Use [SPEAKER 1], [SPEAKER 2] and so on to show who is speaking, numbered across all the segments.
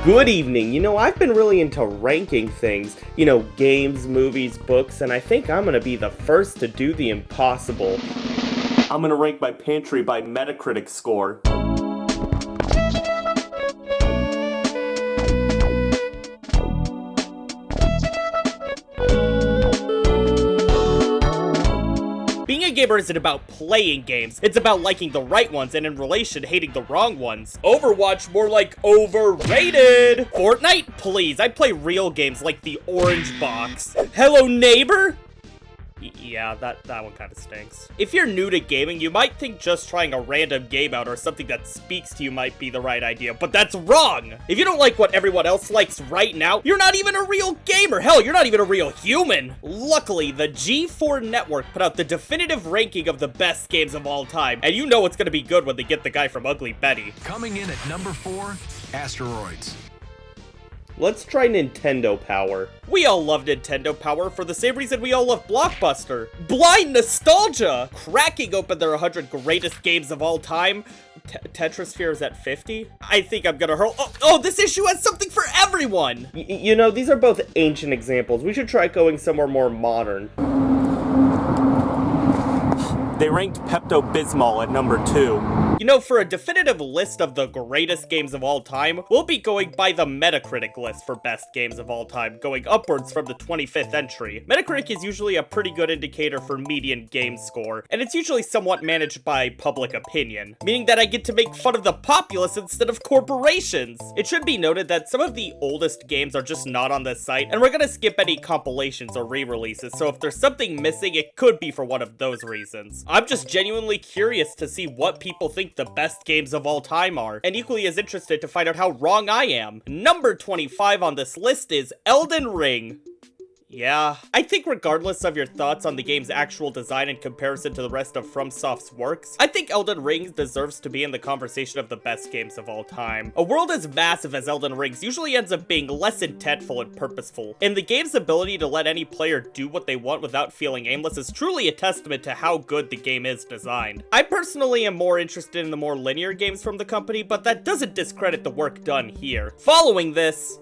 [SPEAKER 1] Good evening. I've been really into ranking things, games, movies, books, and I think I'm gonna be the first to do the impossible. I'm gonna rank my pantry by Metacritic score. Being a gamer isn't about playing games, it's about liking the right ones and in relation hating the wrong ones. Overwatch, more like overrated. Fortnite, please, I play real games like the Orange Box. Hello neighbor? Yeah, that one kind of stinks. If you're new to gaming, you might think just trying a random game out or something that speaks to you might be the right idea, but that's wrong! If you don't like what everyone else likes right now, you're not even a real gamer! Hell, you're not even a real human! Luckily, the G4 network put out the definitive ranking of the best games of all time, and you know it's gonna be good when they get the guy from Ugly Betty.
[SPEAKER 2] Coming in at number 4, Asteroids.
[SPEAKER 1] Let's try Nintendo Power. We all love Nintendo Power for the same reason we all love Blockbuster. Blind nostalgia! Cracking open their 100 greatest games of all time. Tetrasphere is at 50? I think I'm gonna hurl- Oh, this issue has something for everyone! These are both ancient examples. We should try going somewhere more modern. They ranked Pepto-Bismol at number 2. For a definitive list of the greatest games of all time, we'll be going by the Metacritic list for best games of all time, going upwards from the 25th entry. Metacritic is usually a pretty good indicator for median game score, and it's usually somewhat managed by public opinion, meaning that I get to make fun of the populace instead of corporations. It should be noted that some of the oldest games are just not on this site, and we're gonna skip any compilations or re-releases, so if there's something missing, it could be for one of those reasons. I'm just genuinely curious to see what people think the best games of all time are, and equally as interested to find out how wrong I am. Number 25 on this list is Elden Ring. Yeah, I think regardless of your thoughts on the game's actual design in comparison to the rest of FromSoft's works, I think Elden Ring deserves to be in the conversation of the best games of all time. A world as massive as Elden Ring's usually ends up being less intentful and purposeful, and the game's ability to let any player do what they want without feeling aimless is truly a testament to how good the game is designed. I personally am more interested in the more linear games from the company, but that doesn't discredit the work done here. Following this,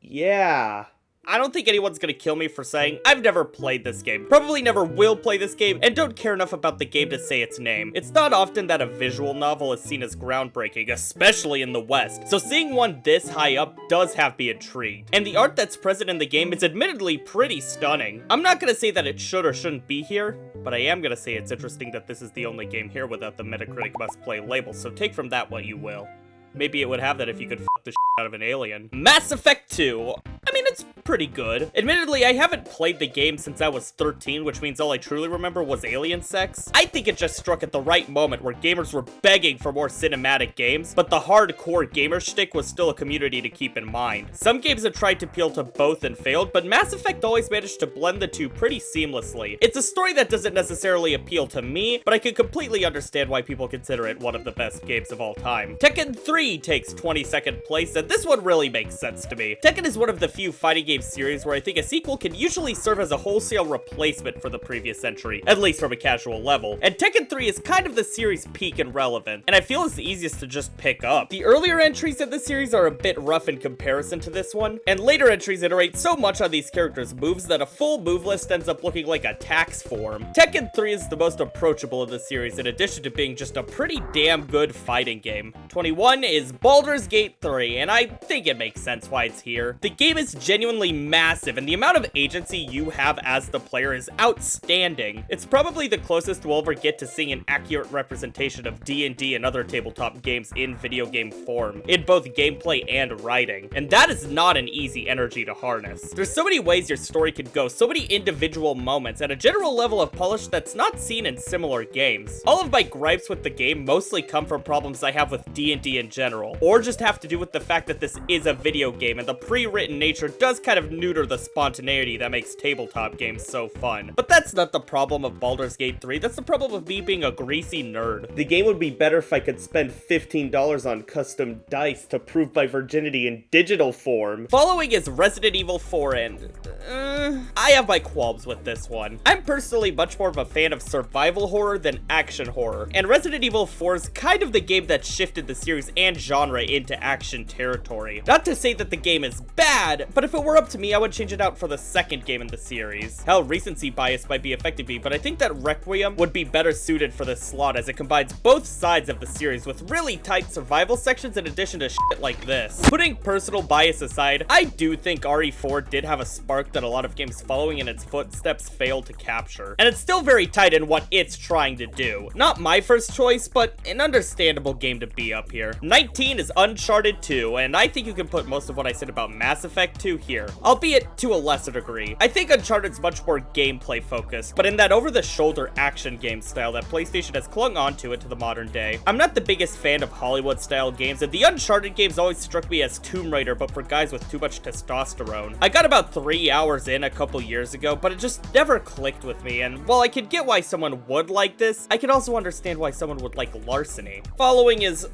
[SPEAKER 1] yeah. I don't think anyone's gonna kill me for saying I've never played this game, probably never will play this game, and don't care enough about the game to say its name. It's not often that a visual novel is seen as groundbreaking, especially in the West, so seeing one this high up does have me intrigued. And the art that's present in the game is admittedly pretty stunning. I'm not gonna say that it should or shouldn't be here, but I am gonna say it's interesting that this is the only game here without the Metacritic must play label, so take from that what you will. Maybe it would have that if you could f the shit out of an alien. Mass Effect 2. I mean, it's pretty good. Admittedly, I haven't played the game since I was 13, which means all I truly remember was alien sex. I think it just struck at the right moment where gamers were begging for more cinematic games, but the hardcore gamer shtick was still a community to keep in mind. Some games have tried to appeal to both and failed, but Mass Effect always managed to blend the two pretty seamlessly. It's a story that doesn't necessarily appeal to me, but I can completely understand why people consider it one of the best games of all time. Tekken 3 takes 22nd place, and this one really makes sense to me. Tekken is one of the few fighting game series where I think a sequel can usually serve as a wholesale replacement for the previous entry, at least from a casual level. And Tekken 3 is kind of the series' peak and relevant, and I feel it's the easiest to just pick up. The earlier entries in the series are a bit rough in comparison to this one, and later entries iterate so much on these characters' moves that a full move list ends up looking like a tax form. Tekken 3 is the most approachable of the series, in addition to being just a pretty damn good fighting game. 21 is Baldur's Gate 3, and I think it makes sense why it's here. The game is genuinely massive, and the amount of agency you have as the player is outstanding. It's probably the closest we'll ever get to seeing an accurate representation of D&D and other tabletop games in video game form, in both gameplay and writing, and that is not an easy energy to harness. There's so many ways your story could go, so many individual moments, and a general level of polish that's not seen in similar games. All of my gripes with the game mostly come from problems I have with D&D in general, or just have to do with the fact that this is a video game and the pre-written nature nature does kind of neuter the spontaneity that makes tabletop games so fun. But that's not the problem of Baldur's Gate 3, that's the problem of me being a greasy nerd. The game would be better if I could spend $15 on custom dice to prove my virginity in digital form. Following is Resident Evil 4, and I have my qualms with this one. I'm personally much more of a fan of survival horror than action horror, and Resident Evil 4 is kind of the game that shifted the series and genre into action territory. Not to say that the game is bad, but if it were up to me, I would change it out for the second game in the series. Hell, recency bias might be affecting me, but I think that Requiem would be better suited for this slot as it combines both sides of the series with really tight survival sections in addition to shit like this. Putting personal bias aside, I do think RE4 did have a spark that a lot of games following in its footsteps failed to capture. And it's still very tight in what it's trying to do. Not my first choice, but an understandable game to be up here. 19 is Uncharted 2, and I think you can put most of what I said about Mass Effect 2 here, albeit to a lesser degree. I think Uncharted's much more gameplay focused, but in that over-the-shoulder action game style that PlayStation has clung onto it to the modern day. I'm not the biggest fan of Hollywood-style games, and the Uncharted games always struck me as Tomb Raider, but for guys with too much testosterone. I got about 3 hours in a couple years ago, but it just never clicked with me, and while I could get why someone would like this, I can also understand why someone would like larceny. Following is...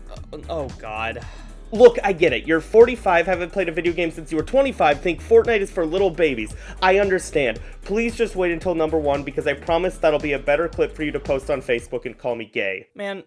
[SPEAKER 1] oh god. Look, I get it. You're 45, haven't played a video game since you were 25, think Fortnite is for little babies. I understand. Please just wait until number 1, because I promise that'll be a better clip for you to post on Facebook and call me gay. Man,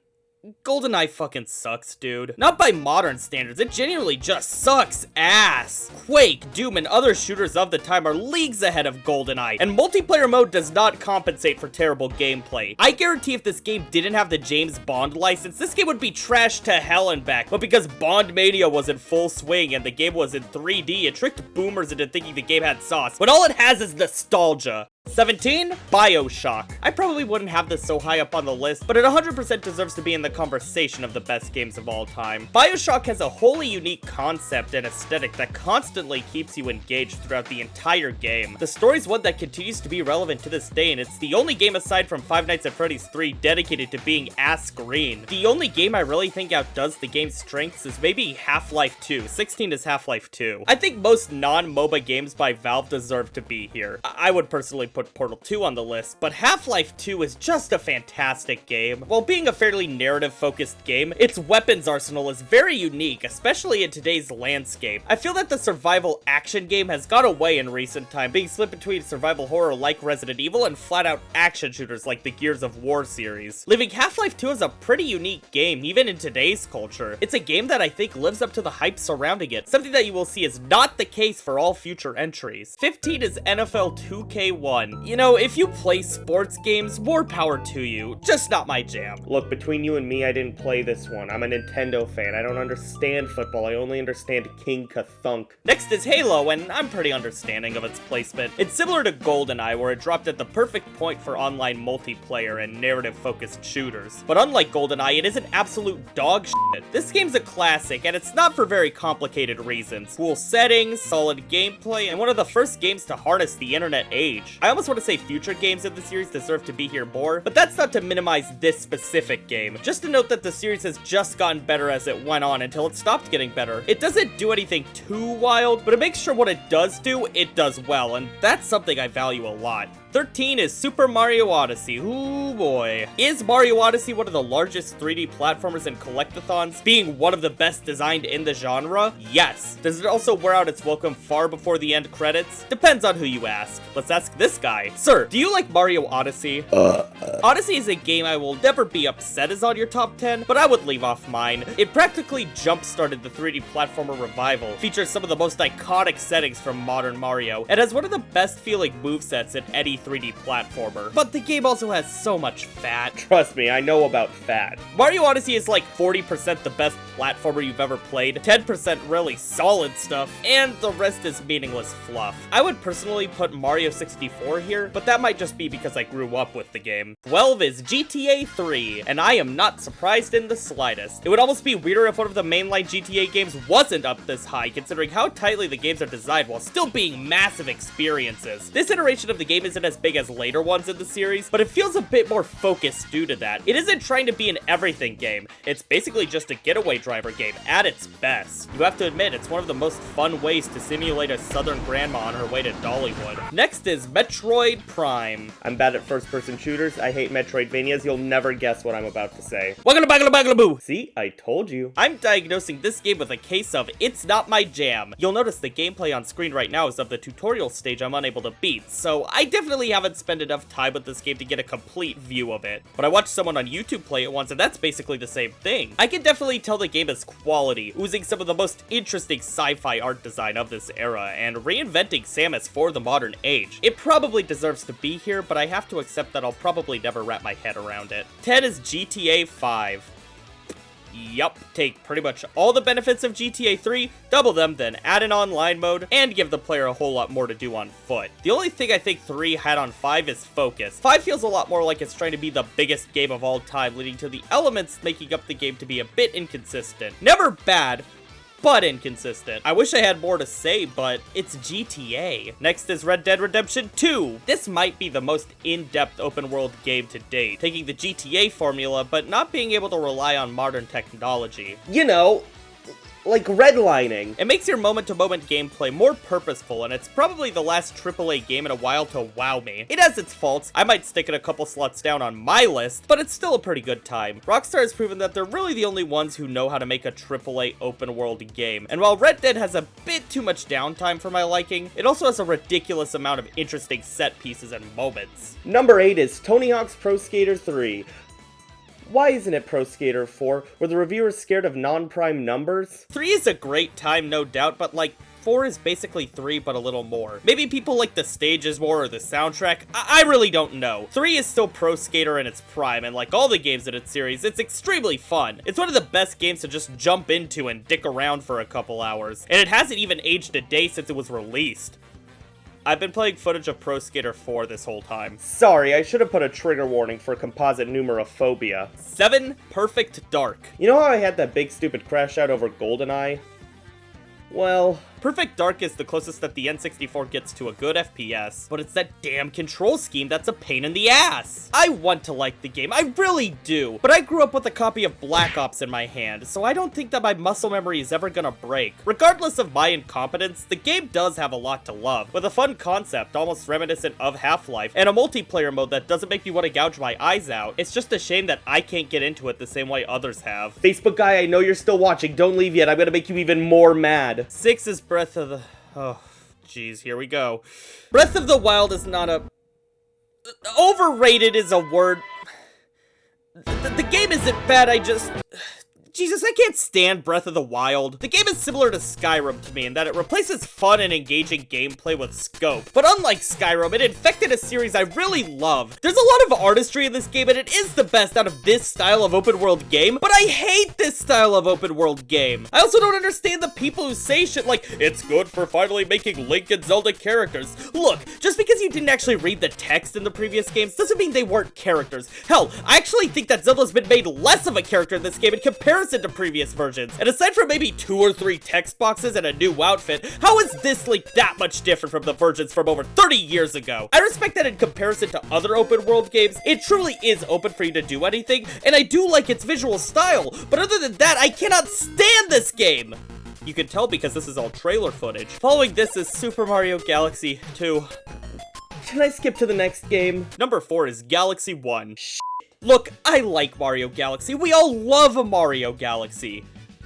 [SPEAKER 1] GoldenEye fucking sucks, dude. Not by modern standards, it genuinely just sucks ass. Quake, Doom, and other shooters of the time are leagues ahead of GoldenEye, and multiplayer mode does not compensate for terrible gameplay. I guarantee if this game didn't have the James Bond license, this game would be trashed to hell and back, but because Bond Mania was in full swing and the game was in 3D, it tricked boomers into thinking the game had sauce, when all it has is nostalgia. 17, BioShock. I probably wouldn't have this so high up on the list, but it 100% deserves to be in the conversation of the best games of all time. BioShock has a wholly unique concept and aesthetic that constantly keeps you engaged throughout the entire game. The story's one that continues to be relevant to this day, and it's the only game aside from Five Nights at Freddy's 3 dedicated to being ass green. The only game I really think outdoes the game's strengths is maybe Half-Life 2. 16 is Half-Life 2. I think most non-MOBA games by Valve deserve to be here. I would personally put Portal 2 on the list, but Half-Life 2 is just a fantastic game. While being a fairly narrative-focused game, its weapons arsenal is very unique, especially in today's landscape. I feel that the survival action game has gone away in recent time, being split between survival horror like Resident Evil and flat-out action shooters like the Gears of War series, leaving Half-Life 2 as a pretty unique game, even in today's culture. It's a game that I think lives up to the hype surrounding it, something that you will see is not the case for all future entries. 15 is NFL 2K1. You know, if you play sports games, more power to you. Just not my jam. Look, between you and me, I didn't play this one. I'm a Nintendo fan. I don't understand football. I only understand King Kathunk. Next is Halo, and I'm pretty understanding of its placement. It's similar to GoldenEye, where it dropped at the perfect point for online multiplayer and narrative-focused shooters. But unlike GoldenEye, it isn't absolute dog shit. This game's a classic, and it's not for very complicated reasons. Cool settings, solid gameplay, and one of the first games to harness the internet age. I almost want to say future games of the series deserve to be here more, but that's not to minimize this specific game. Just to note that the series has just gotten better as it went on until it stopped getting better. It doesn't do anything too wild, but it makes sure what it does do, it does well, and that's something I value a lot. 13 is Super Mario Odyssey. Ooh boy. Is Mario Odyssey one of the largest 3D platformers and collectathons, being one of the best designed in the genre? Yes. Does it also wear out its welcome far before the end credits? Depends on who you ask. Let's ask this guy. Sir, do you like Mario Odyssey? Odyssey is a game I will never be upset is on your top 10, but I would leave off mine. It practically jump-started the 3D platformer revival, features some of the most iconic settings from modern Mario, and has one of the best feeling movesets in any 3D platformer. But the game also has so much fat. Trust me, I know about fat. Mario Odyssey is like 40% the best platformer you've ever played, 10% really solid stuff, and the rest is meaningless fluff. I would personally put Mario 64 here, but that might just be because I grew up with the game. 12 is GTA 3, and I am not surprised in the slightest. It would almost be weirder if one of the mainline GTA games wasn't up this high, considering how tightly the games are designed while still being massive experiences. This iteration of the game isn't as big as later ones in the series, but it feels a bit more focused due to that. It isn't trying to be an everything game. It's basically just a getaway driver game at its best. You have to admit, it's one of the most fun ways to simulate a southern grandma on her way to Dollywood. Next is Metroid Prime. I'm bad at first-person shooters. I hate Metroidvanias. You'll never guess what I'm about to say. Waggle-baggle-baggle-boo! See? I told you. I'm diagnosing this game with a case of it's not my jam. You'll notice the gameplay on screen right now is of the tutorial stage I'm unable to beat, so I definitely haven't spent enough time with this game to get a complete view of it. But I watched someone on YouTube play it once, and that's basically the same thing. I can definitely tell the game is quality, oozing some of the most interesting sci-fi art design of this era, and reinventing Samus for the modern age. It probably deserves to be here, but I have to accept that I'll probably never wrap my head around it. 10 is GTA 5. Yup, take pretty much all the benefits of GTA 3, double them, then add an online mode, and give the player a whole lot more to do on foot. The only thing I think 3 had on 5 is focus. 5 feels a lot more like it's trying to be the biggest game of all time, leading to the elements making up the game to be a bit inconsistent. Never bad, but inconsistent. I wish I had more to say, but it's GTA. Next is Red Dead Redemption 2. This might be the most in-depth open world game to date, taking the GTA formula, but not being able to rely on modern technology. You know, like redlining. It makes your moment-to-moment gameplay more purposeful, and it's probably the last AAA game in a while to wow me. It has its faults. I might stick it a couple slots down on my list, but it's still a pretty good time. Rockstar has proven that they're really the only ones who know how to make a AAA open-world game, and while Red Dead has a bit too much downtime for my liking, it also has a ridiculous amount of interesting set pieces and moments. Number 8 is Tony Hawk's Pro Skater 3. Why isn't it Pro Skater 4? Were the reviewers scared of non-prime numbers? 3 is a great time, no doubt, but like, 4 is basically 3, but a little more. Maybe people like the stages more or the soundtrack. I really don't know. 3 is still Pro Skater in its prime, and like all the games in its series, it's extremely fun. It's one of the best games to just jump into and dick around for a couple hours. And it hasn't even aged a day since it was released. I've been playing footage of Pro Skater 4 this whole time. Sorry, I should have put a trigger warning for composite numerophobia. 7, Perfect Dark. You know how I had that big stupid crash out over GoldenEye? Well, Perfect Dark is the closest that the N64 gets to a good FPS, but it's that damn control scheme that's a pain in the ass. I want to like the game, I really do, but I grew up with a copy of Black Ops in my hand, so I don't think that my muscle memory is ever gonna break. Regardless of my incompetence, the game does have a lot to love, with a fun concept almost reminiscent of Half-Life, and a multiplayer mode that doesn't make me want to gouge my eyes out. It's just a shame that I can't get into it the same way others have. Facebook guy, I know you're still watching, don't leave yet, I'm gonna make you even more mad. 6 is Breath of the... Oh, jeez, here we go. Breath of the Wild is not a... Overrated is a word... The game isn't bad, I just... Jesus, I can't stand Breath of the Wild. The game is similar to Skyrim to me in that it replaces fun and engaging gameplay with scope. But unlike Skyrim, it infected a series I really love. There's a lot of artistry in this game, and it is the best out of this style of open world game, but I hate this style of open world game. I also don't understand the people who say shit like, it's good for finally making Link and Zelda characters. Look, just because you didn't actually read the text in the previous games doesn't mean they weren't characters. Hell, I actually think that Zelda's been made less of a character in this game in comparison to previous versions. And aside from maybe 2 or 3 text boxes and a new outfit, how is this Link that much different from the versions from over 30 years ago? I respect that in comparison to other open world games, it truly is open for you to do anything, and I do like its visual style, but other than that, I cannot stand this game! You can tell because this is all trailer footage. Following this is Super Mario Galaxy 2. Can I skip to the next game? Number 4 is Galaxy 1. Look, I like Mario Galaxy. We all love a Mario Galaxy.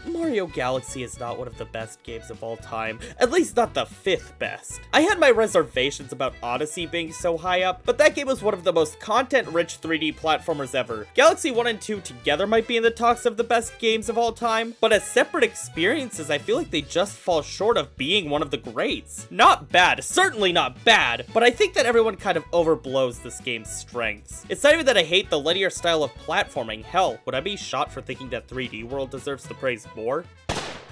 [SPEAKER 1] Mario Galaxy is not one of the best games of all time, at least not the 5th best. I had my reservations about Odyssey being so high up, but that game was one of the most content-rich 3D platformers ever. Galaxy 1 and 2 together might be in the talks of the best games of all time, but as separate experiences, I feel like they just fall short of being one of the greats. Not bad, certainly not bad, but I think that everyone kind of overblows this game's strengths. It's not even that I hate the linear style of platforming. Hell, would I be shot for thinking that 3D World deserves the praise more?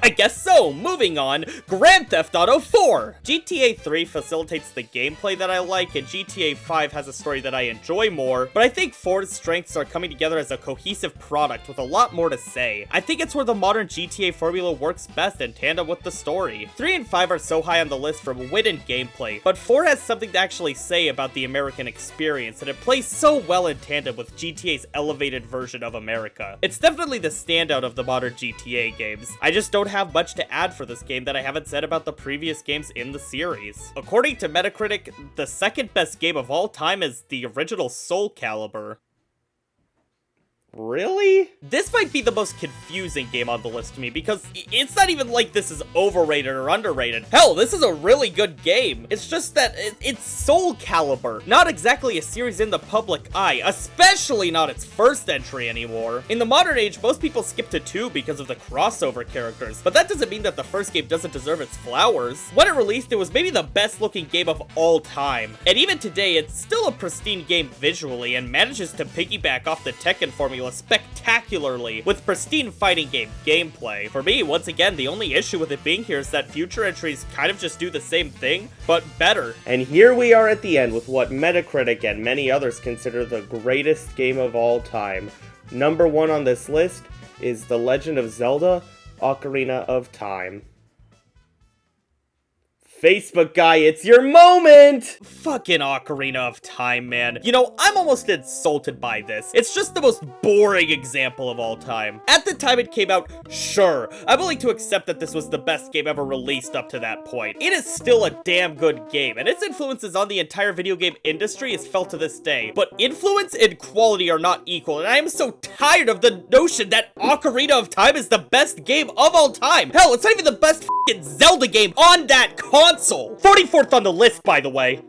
[SPEAKER 1] I guess so. Moving on, Grand Theft Auto 4. GTA 3 facilitates the gameplay that I like, and GTA 5 has a story that I enjoy more, but I think 4's strengths are coming together as a cohesive product with a lot more to say. I think it's where the modern GTA formula works best in tandem with the story. 3 and 5 are so high on the list for wit and gameplay, but 4 has something to actually say about the American experience, and it plays so well in tandem with GTA's elevated version of America. It's definitely the standout of the modern GTA games. I just don't have much to add for this game that I haven't said about the previous games in the series. According to Metacritic, the second best game of all time is the original Soul Calibur. Really? This might be the most confusing game on the list to me, because it's not even like this is overrated or underrated. Hell, this is a really good game. It's just that it's Soul Calibur, not exactly a series in the public eye, especially not its first entry anymore. In the modern age, most people skip to 2 because of the crossover characters, but that doesn't mean that the first game doesn't deserve its flowers. When it released, it was maybe the best looking game of all time, and even today, it's still a pristine game visually and manages to piggyback off the Tekken formula spectacularly with pristine fighting game gameplay. For me, once again, the only issue with it being here is that future entries kind of just do the same thing, but better. And here we are at the end with what Metacritic and many others consider the greatest game of all time. Number 1 on this list is The Legend of Zelda: Ocarina of Time. Facebook guy, it's your moment! Fucking Ocarina of Time, man. You know, I'm almost insulted by this. It's just the most boring example of all time. At the time it came out, sure, I'm willing to accept that this was the best game ever released up to that point. It is still a damn good game, and its influences on the entire video game industry is felt to this day. But influence and quality are not equal, and I am so tired of the notion that Ocarina of Time is the best game of all time. Hell, it's not even the best f***ing Zelda game on that console. 44th on the list, by the way.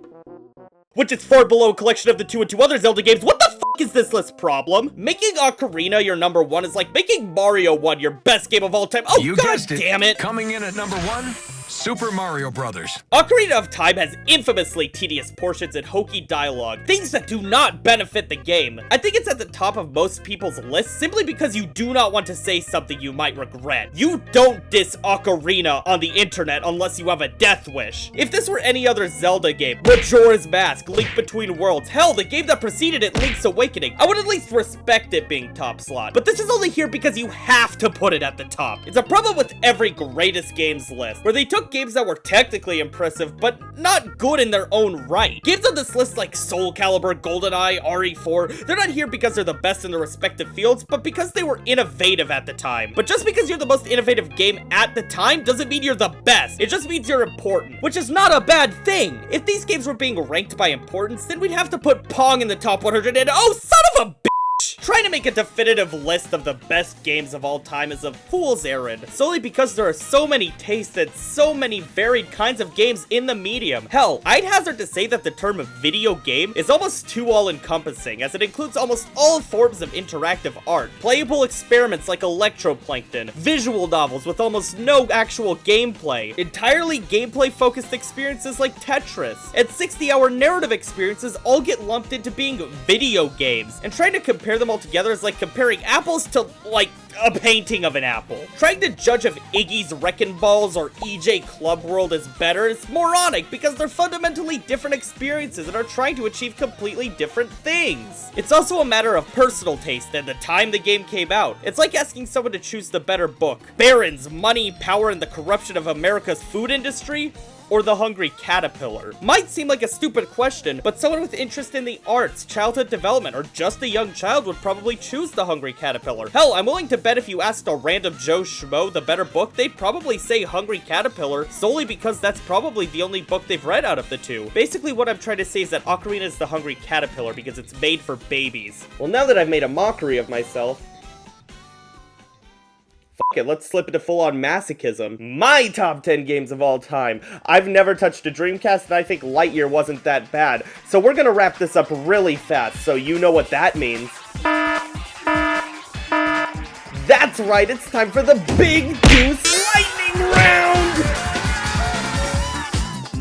[SPEAKER 1] Which is far below a collection of the 2 and 2 other Zelda games. What the f*** is this list problem? Making Ocarina your number 1 is like making Mario 1 your best game of all time. Oh, god damn it.
[SPEAKER 2] Coming in at number 1, Super Mario Brothers.
[SPEAKER 1] Ocarina of Time has infamously tedious portions and hokey dialogue, things that do not benefit the game. I think it's at the top of most people's lists simply because you do not want to say something you might regret. You don't diss Ocarina on the internet unless you have a death wish. If this were any other Zelda game, Majora's Mask, Link Between Worlds, hell, the game that preceded it, Link's Awakening, I would at least respect it being top slot. But this is only here because you have to put it at the top. It's a problem with every greatest games list, where they took games that were technically impressive, but not good in their own right. Games on this list like Soul Calibur, GoldenEye, RE4, they're not here because they're the best in their respective fields, but because they were innovative at the time. But just because you're the most innovative game at the time doesn't mean you're the best. It just means you're important, which is not a bad thing. If these games were being ranked by importance, then we'd have to put Pong in the top 100 and oh, son of a bitch! Trying to make a definitive list of the best games of all time is a fool's errand, solely because there are so many tastes and so many varied kinds of games in the medium. Hell, I'd hazard to say that the term video game is almost too all-encompassing, as it includes almost all forms of interactive art, playable experiments like Electroplankton, visual novels with almost no actual gameplay, entirely gameplay-focused experiences like Tetris, and 60-hour narrative experiences all get lumped into being video games, and trying to compare them all together is like comparing apples to, like, a painting of an apple. Trying to judge if Iggy's Wrecking Balls or EJ Club World is better is moronic because they're fundamentally different experiences and are trying to achieve completely different things. It's also a matter of personal taste and the time the game came out. It's like asking someone to choose the better book: Barron's Money, Power, and the Corruption of America's Food Industry, or The Hungry Caterpillar. Might seem like a stupid question, but someone with interest in the arts, childhood development, or just a young child would probably choose The Hungry Caterpillar. Hell, I'm willing to bet if you asked a random Joe Schmo the better book, they'd probably say Hungry Caterpillar, solely because that's probably the only book they've read out of the two. Basically, what I'm trying to say is that Ocarina is The Hungry Caterpillar because it's made for babies. Well, now that I've made a mockery of myself, it, let's slip into full-on masochism. My top 10 games of all time. I've never touched a Dreamcast, and I think Lightyear wasn't that bad. So we're gonna wrap this up really fast, so you know what that means. That's right, it's time for the Big Deuce Lightning Round!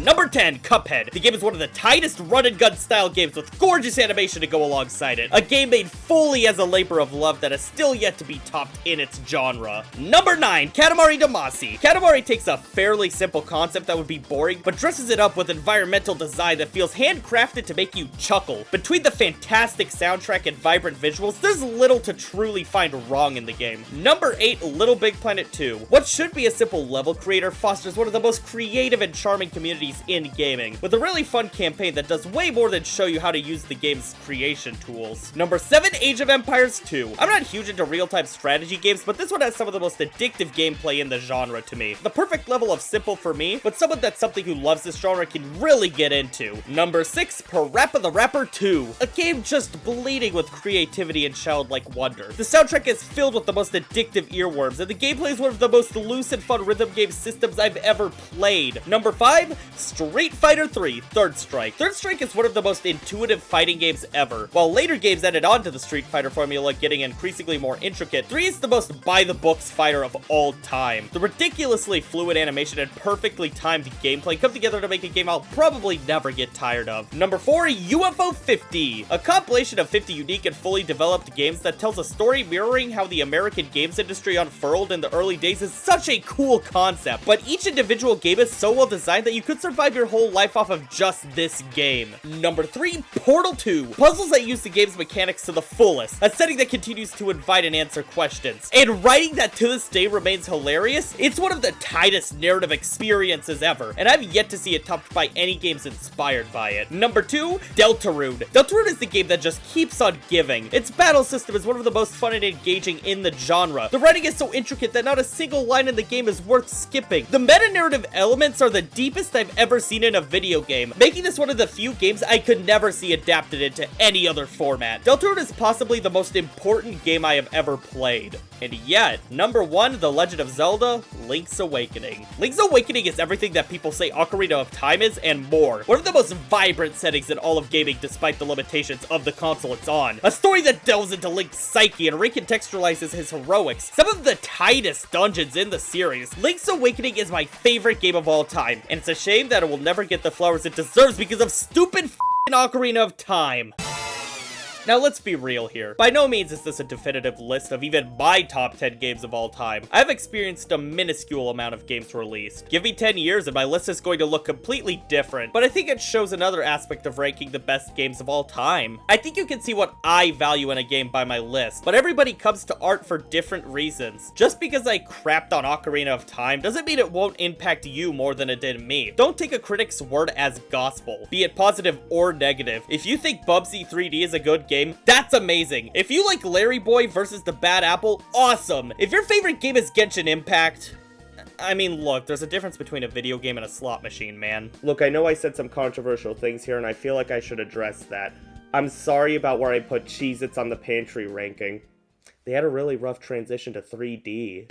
[SPEAKER 1] Number 10, Cuphead. The game is one of the tightest run-and-gun style games with gorgeous animation to go alongside it. A game made fully as a labor of love that has still yet to be topped in its genre. Number 9, Katamari Damacy. Katamari takes a fairly simple concept that would be boring, but dresses it up with environmental design that feels handcrafted to make you chuckle. Between the fantastic soundtrack and vibrant visuals, there's little to truly find wrong in the game. Number 8, Little Big Planet 2. What should be a simple level creator fosters one of the most creative and charming communities in gaming, with a really fun campaign that does way more than show you how to use the game's creation tools. Number 7, Age of Empires 2. I'm not huge into real-time strategy games, but this one has some of the most addictive gameplay in the genre to me. The perfect level of simple for me, but someone that's something who loves this genre can really get into. Number 6, Parappa the Rapper 2. A game just bleeding with creativity and childlike wonder. The soundtrack is filled with the most addictive earworms, and the gameplay is one of the most loose and fun rhythm game systems I've ever played. Number 5, Street Fighter 3 Third Strike. Third Strike is one of the most intuitive fighting games ever. While later games added on to the Street Fighter formula, getting increasingly more intricate, 3 is the most by-the-books fighter of all time. The ridiculously fluid animation and perfectly timed gameplay come together to make a game I'll probably never get tired of. Number 4, UFO 50. A compilation of 50 unique and fully developed games that tells a story mirroring how the American games industry unfurled in the early days is such a cool concept, but each individual game is so well designed that you could survive your whole life off of just this game. Number 3, Portal 2. Puzzles that use the game's mechanics to the fullest, a setting that continues to invite and answer questions. And writing that to this day remains hilarious, it's one of the tightest narrative experiences ever, and I've yet to see it topped by any games inspired by it. Number 2, Deltarune. Deltarune is the game that just keeps on giving. Its battle system is one of the most fun and engaging in the genre. The writing is so intricate that not a single line in the game is worth skipping. The meta-narrative elements are the deepest I've ever seen in a video game, making this one of the few games I could never see adapted into any other format. Deltarune is possibly the most important game I have ever played. And yet, number 1, The Legend of Zelda, Link's Awakening. Link's Awakening is everything that people say Ocarina of Time is and more. One of the most vibrant settings in all of gaming despite the limitations of the console it's on. A story that delves into Link's psyche and recontextualizes his heroics. Some of the tightest dungeons in the series. Link's Awakening is my favorite game of all time, and it's a shame that it will never get the flowers it deserves because of stupid f***ing Ocarina of Time. Now let's be real here. By no means is this a definitive list of even my top 10 games of all time. I've experienced a minuscule amount of games released. Give me 10 years and my list is going to look completely different, but I think it shows another aspect of ranking the best games of all time. I think you can see what I value in a game by my list, but everybody comes to art for different reasons. Just because I crapped on Ocarina of Time doesn't mean it won't impact you more than it did me. Don't take a critic's word as gospel, be it positive or negative. If you think Bubsy 3D is a good game, that's amazing. If you like Larry Boy versus the Bad Apple, awesome. If your favorite game is Genshin Impact, I mean, look, there's a difference between a video game and a slot machine, man. Look, I know I said some controversial things here, and I feel like I should address that. I'm sorry about where I put Cheez-Its on the pantry ranking. They had a really rough transition to 3D.